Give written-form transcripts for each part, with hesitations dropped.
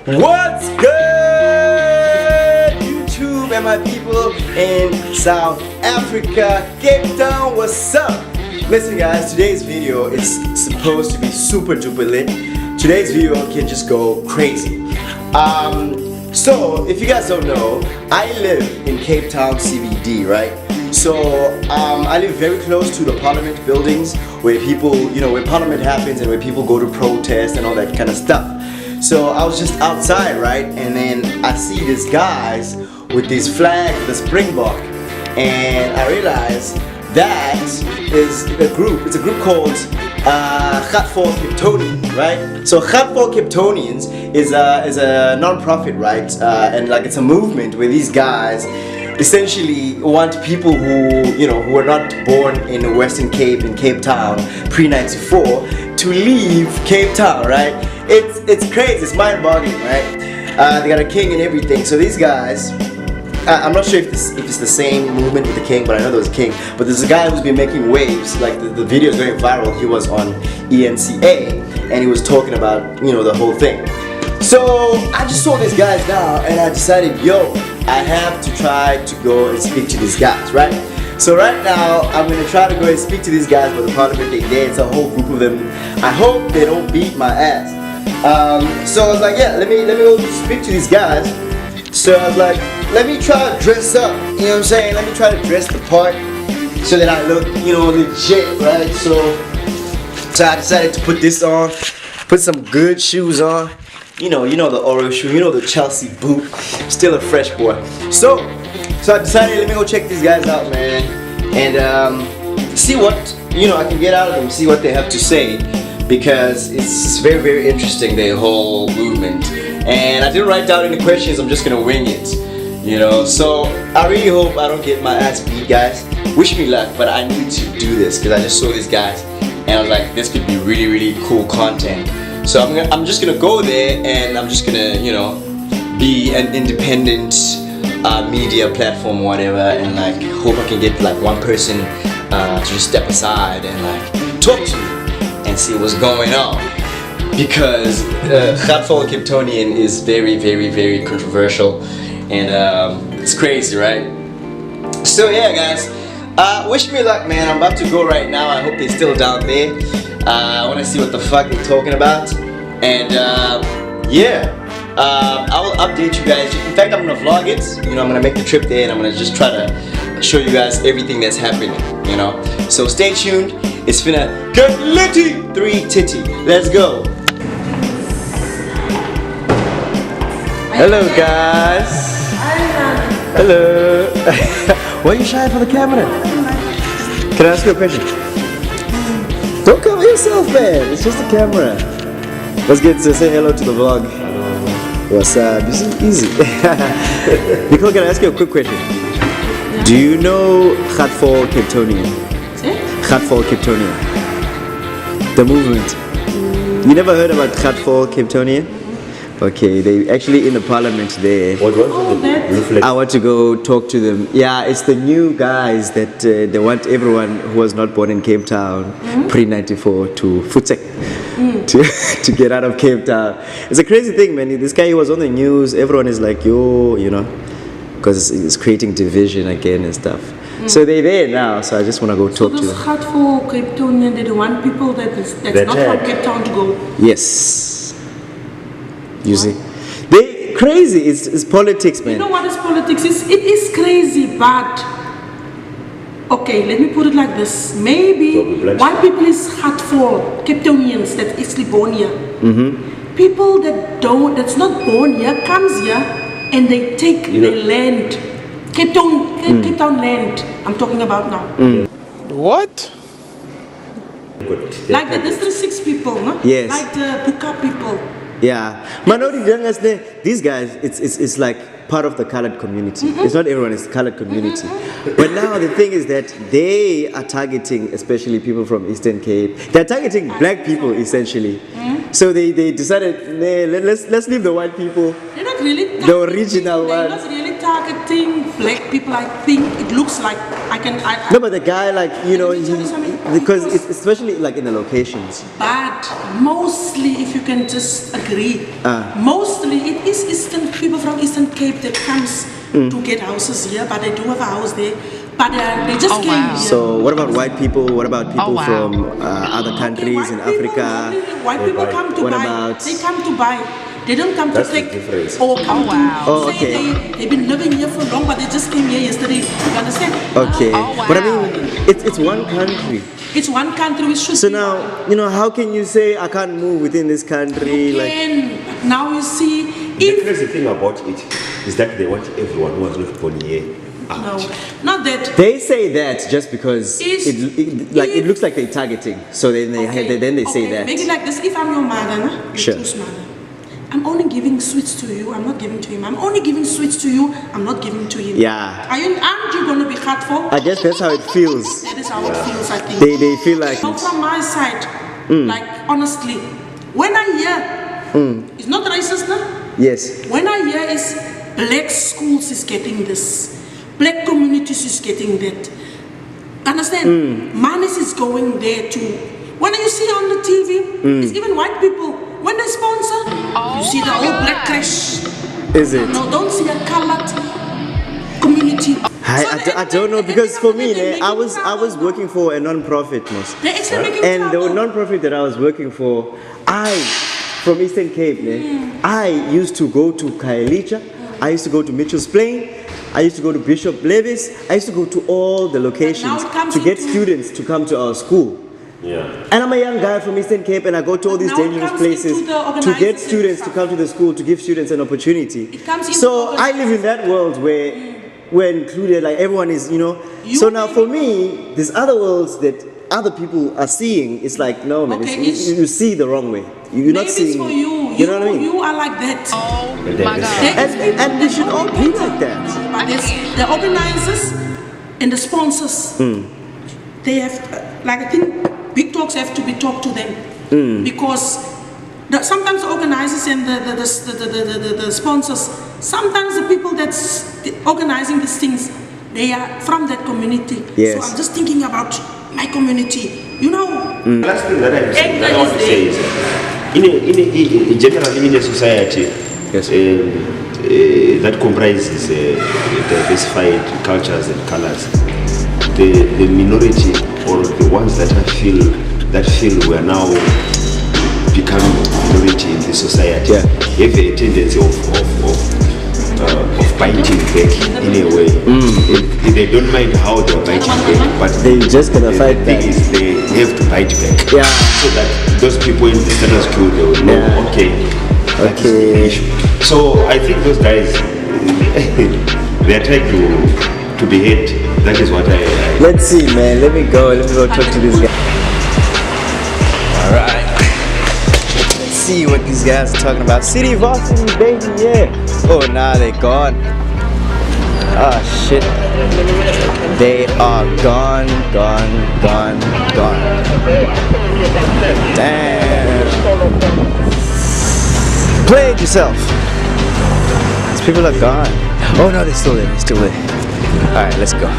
What's good, YouTube and my people in South Africa, Cape Town, what's up? Listen guys, today's video is supposed to be super duper lit. Today's video can just go crazy. So if you guys don't know, I live in Cape Town CBD, right? So I live very close to the Parliament buildings where people, where Parliament happens and where people go to protest and all that kind of stuff. So I was just outside, right? And then I see these guys with these flags, the Springbok, and I realized that is a group. It's a group called Gatvol Captonian, right? So Gatvol Captonians is a non-profit, right? And like it's a movement where these guys essentially want people who were not born in the Western Cape in Cape Town pre-94 to leave Cape Town, right? It's crazy, it's mind-boggling, right? They got a king and everything. So these guys, I'm not sure if it's the same movement with the king, but I know there was a king. But there's a guy who's been making waves, like the video is going viral. He was on ENCA and he was talking about the whole thing. So I just saw these guys now and I decided, yo, I have to try to go and speak to these guys, right? So right now I'm gonna try to go and speak to these guys by the Parliament. It's a whole group of them. I hope they don't beat my ass. So I was like, yeah, let me go speak to these guys. So I was like, let me try to dress up, you know what I'm saying? Let me try to dress the part so that I look, legit, right? So I decided to put this on, put some good shoes on. You know the Oreo shoe, the Chelsea boot. Still a fresh boy. So I decided, let me go check these guys out, man, and see what I can get out of them, see what they have to say, because it's very, very interesting, their whole movement. And I didn't write down any questions. I'm just gonna wing it, So I really hope I don't get my ass beat, guys. Wish me luck, but I need to do this because I just saw these guys and I was like, this could be really, really cool content. So I'm just gonna go there and I'm just gonna be an independent media platform or whatever, and like hope I can get like one person to just step aside and like talk to me and see what's going on, because Gatvol Captonian is very, very, very controversial and it's crazy, right? So yeah guys, wish me luck, man. I'm about to go right now. I hope they're still down there. I want to see what the fuck they're talking about, and yeah, I will update you guys. In fact, I'm gonna vlog it. I'm gonna make the trip there, and I'm gonna just try to show you guys everything that's happening. So stay tuned. It's finna get litty, 3 titty. Let's go. Hello guys. Hello. Why are you shy for the camera? Can I ask you a question? Don't cover yourself, man. It's just a camera. Let's get to say hello to the vlog. What's up? This is easy. Nicole, can I ask you a quick question? Yeah. Do you know Gatvol Captonian? Gatvol Captonian. The movement. You never heard about Gatvol Captonian? Okay, they actually in the Parliament there. What was it? I want to go talk to them. Yeah, it's the new guys that they want everyone who was not born in Cape Town pre-94 to futsek, to get out of Cape Town. It's a crazy thing, man. This guy, he was on the news. Everyone is like, yo, because it's creating division again and stuff. So they're there now, so I just want to go talk to them. So this Gatvol Captonian, they want people that's not from Cape Town to go? Yes. You see, they crazy. It's politics, man. You know what is politics? It is crazy, but okay, let me put it like this. Maybe one people is Gatvol Captonians that is born here. People that's not born here comes here and they take the land, Cape Town land. I'm talking about now. What? Like the District 6 people, no? Yes. Like the Buka people. Yeah, these guys, it's like part of the colored community. It's not everyone, it's the colored community. But now the thing is that they are targeting, especially people from Eastern Cape. They're targeting black people essentially. So they decided, nah, let's leave the white people. They're not really the original ones. They're not really targeting black people. I think it looks like no, but the guy, like because it's especially like in the locations. But mostly, if you can just agree, mostly it is Eastern people from Eastern Cape that comes to get houses here, but they do have a house there. But they just came here. So what about white people? What about people from other countries in Africa? White people come to What buy. about- They come to buy. They don't come That's to the take difference. or come to say okay. they've been living here for long, but they just came here yesterday. You understand? Okay. But I mean, it's one country. It's one country. We should. So be now, you know, how can you say I can't move within this country? Like, again, now you see, The if crazy thing about it is that they want everyone who has not born here out. no, not that. they say that just because Is- it looks like they're targeting. So then they say that. Make it like this. If I'm your mother, no? Your Sure. choose mother, I'm only giving sweets to you. I'm not giving to him. I'm only giving sweets to you. I'm not giving to him. Yeah. Aren't you gonna be hurtful? I guess that's how it feels. That is how it feels. I think. They feel like So from my side, like honestly, when I hear, it's not racist, no? yes. When I hear is black schools is getting this, black communities is getting that. Understand? Manis is going there too. When you see on the TV, it's even white people. When they sponsor, you see the whole black crash. Is it? No, don't see a colored community. I don't know because for me, I was working for a non-profit, most. They're actually making And the trouble. non-profit that I was working for, from Eastern Cape, I used to go to Kaelicha, I used to go to Mitchell's Plain, I used to go to Bishop Levis, I used to go to all the locations it comes to get into- students to come to our school. Yeah. And I'm a young guy from Eastern Cape and I go to all these Now it dangerous comes places into the to organizers get and students to stuff. come to the school, to give students an opportunity. It comes into So the I live in that world where we're included, like everyone is, you know. You So now may- for me, there's other worlds that other people are seeing. It's like, no man, Okay, you see the wrong way. You're not Maybe seeing, it's for you. you know what I mean? You are like that. And we should all be like that. But the organizers and the sponsors, they have, like I think, big talks have to be talked to them because sometimes the organizers and the sponsors, sometimes the people that's organizing these things, they are from that community. Yes. So I'm just thinking about my community. You know, Last thing that I want to say is, generally in a society Yes. that comprises diversified cultures and colors, the minority or the ones that feel we are now becoming minority in the society have a tendency of biting back in a way. They don't mind how they're biting back, but They're just gonna fight the thing back. is they have to bite back. Yeah. So that those people in the status quo, they will know, Yeah. okay, that is the issue. So I think those guys, they are trying to be hate. That is what I Let's see, man. Let me go talk to this guy. Alright. Let's see what these guys are talking about. City varsity, baby, yeah. Oh, nah, they're gone. Ah, shit. They are gone. Damn. Play it yourself. These people are gone. Oh, no, they're still there. Alright, let's go.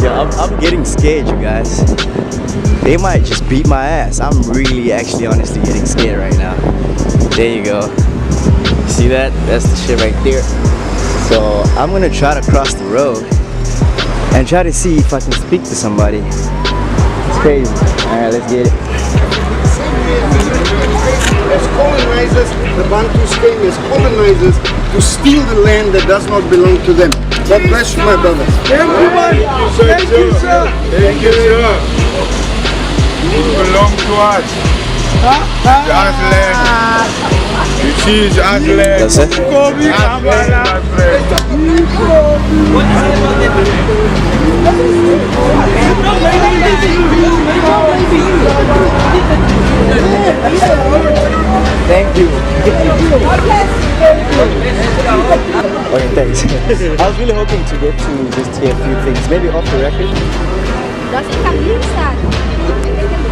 Yeah, I'm getting scared, you guys. They might just beat my ass. I'm really actually honestly getting scared right now. There you go. See that? That's the shit right there. So I'm gonna try to cross the road and try to see if I can speak to somebody. It's crazy. Alright, let's get it. As colonizers, the Bantus came as colonizers to steal the land that does not belong to them. God bless you, my brothers. Thank you, sir. Thank you, sir. It belongs to us. It's our land. You see, it's our land. That's it? Our land, my friend. Thank you. Okay, thanks. I was really hoping to get to just hear a few things, maybe off the record. Das ich am Dienstag.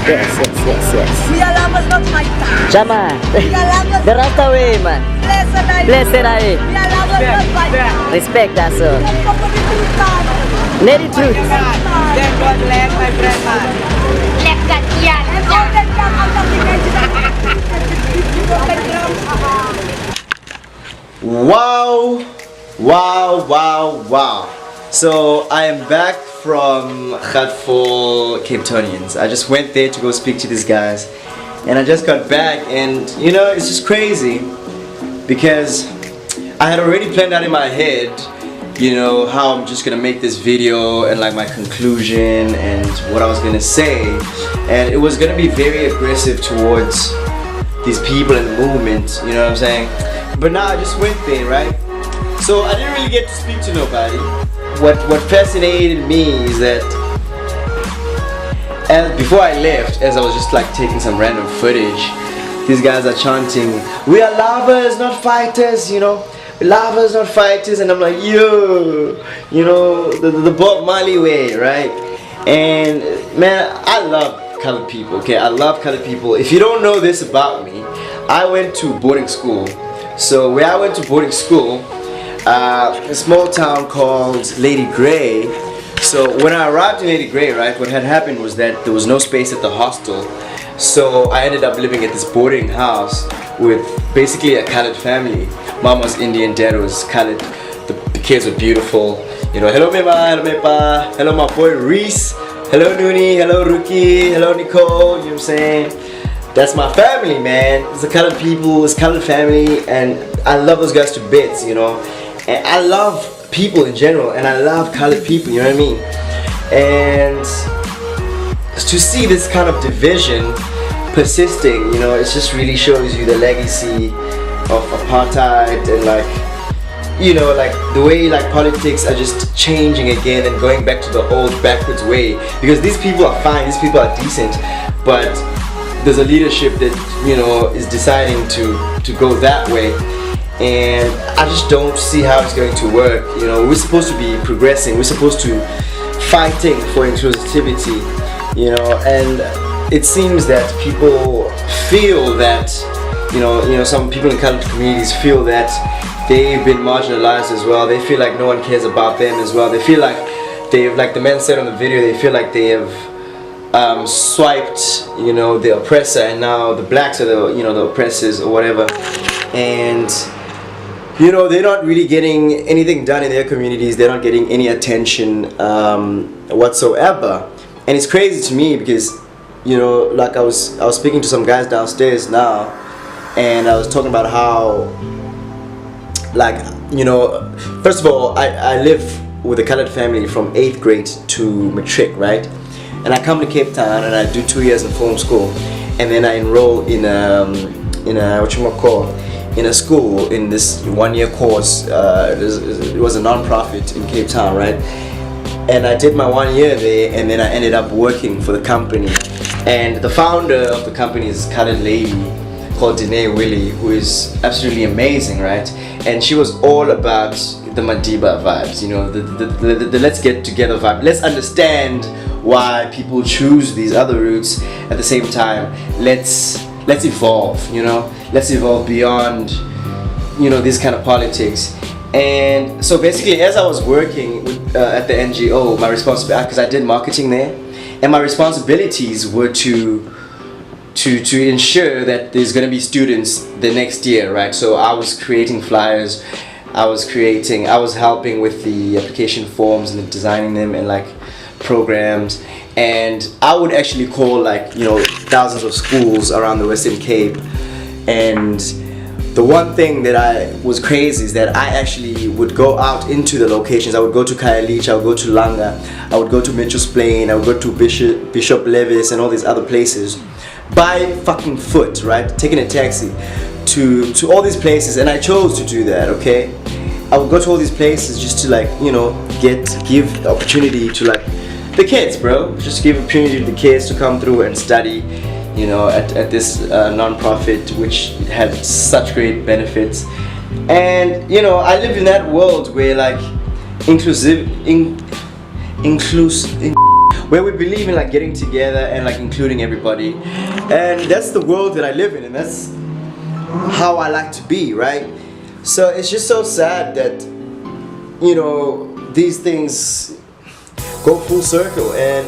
Yes. We are lovers, not fighters. Jama. We are lovers. The rest away, man. Blessed are we. We are lovers, not fighters. Respect that, sir. Let it truth. That was left, my friend, man. Left Gatvol. And all that come out of the Wow. So I am back from Gatvol, Captonians. I just went there to go speak to these guys, and I just got back, and you know, it's just crazy because I had already planned out in my head, you know, how I'm just gonna make this video and like my conclusion and what I was gonna say, and it was gonna be very aggressive towards these people in the movement, you know what I'm saying? But now I just went there, right? So I didn't really get to speak to nobody. What fascinated me is that before I left, as I was just like taking some random footage, these guys are chanting, "We are lovers, not fighters," you know, "Lovers, not fighters," and I'm like, yo, you know, the Bob Marley way, right? And man, I love colored people, okay? I love colored people. If you don't know this about me, I went to boarding school. So where I went to boarding school, a small town called Lady Grey. So when I arrived in Lady Grey, right, what had happened was that there was no space at the hostel. So I ended up living at this boarding house with basically a colored family. Mom was Indian, dad was colored. The kids were beautiful. You know, hello Mema, hello Mepa, hello my boy Reese, hello Nooni, hello Ruki, hello Nicole, you know what I'm saying? That's my family, man. It's the colored people, it's colored family, and I love those guys to bits, you know. And I love people in general, and I love colored people, you know what I mean? And to see this kind of division persisting, you know, it just really shows you the legacy of apartheid and like, you know, like the way like politics are just changing again and going back to the old backwards way. Because these people are fine, these people are decent, but there's a leadership that, you know, is deciding to go that way. And I just don't see how it's going to work. You know, we're supposed to be progressing, we're supposed to fighting for inclusivity, you know, and it seems that people feel that, you know, some people in colored communities feel that they've been marginalized as well. They feel like no one cares about them as well. They feel like they've, like the man said on the video, they feel like they have swiped, you know, the oppressor, and now the blacks are the, you know, the oppressors or whatever. And you know, they're not really getting anything done in their communities. They're not getting any attention whatsoever. And it's crazy to me because, you know, like I was speaking to some guys downstairs now, and I was talking about how, like, you know, first of all, I live with a colored family from 8th grade to matric, right? And I come to Cape Town and I do 2 years in film school, and then I enroll in a school in this 1-year course. It was a non-profit in Cape Town, right? And I did my 1 year there, and then I ended up working for the company. And the founder of the company is a colored lady called Dene Willie, who is absolutely amazing, right? And she was all about the Madiba vibes, you know, the let's get together vibe. Let's understand why people choose these other routes. At the same time, let's evolve, you know, let's evolve beyond, you know, this kind of politics. And so basically, as I was working with, at the NGO, my responsibility, because I did marketing there, and my responsibilities were to ensure that there's going to be students the next year, right? So I was creating flyers, I was helping with the application forms and designing them and like programs. And I would actually call, like, you know, thousands of schools around the Western Cape. And the one thing that was crazy is that I actually would go out into the locations. I would go to Khayelitsha, I would go to Langa, I would go to Mitchell's Plain, I would go to Bishop Levis and all these other places by fucking foot, right? Taking a taxi to all these places, and I chose to do that, okay? I would go to all these places just to, like, you know, give the opportunity to, like, the kids, bro. Just give opportunity to the kids to come through and study, you know, at this non-profit, which had such great benefits. And, you know, I live in that world where, like, where we believe in like getting together and like including everybody. And that's the world that I live in, and that's how I like to be, right? So it's just so sad that, you know, these things go full circle, and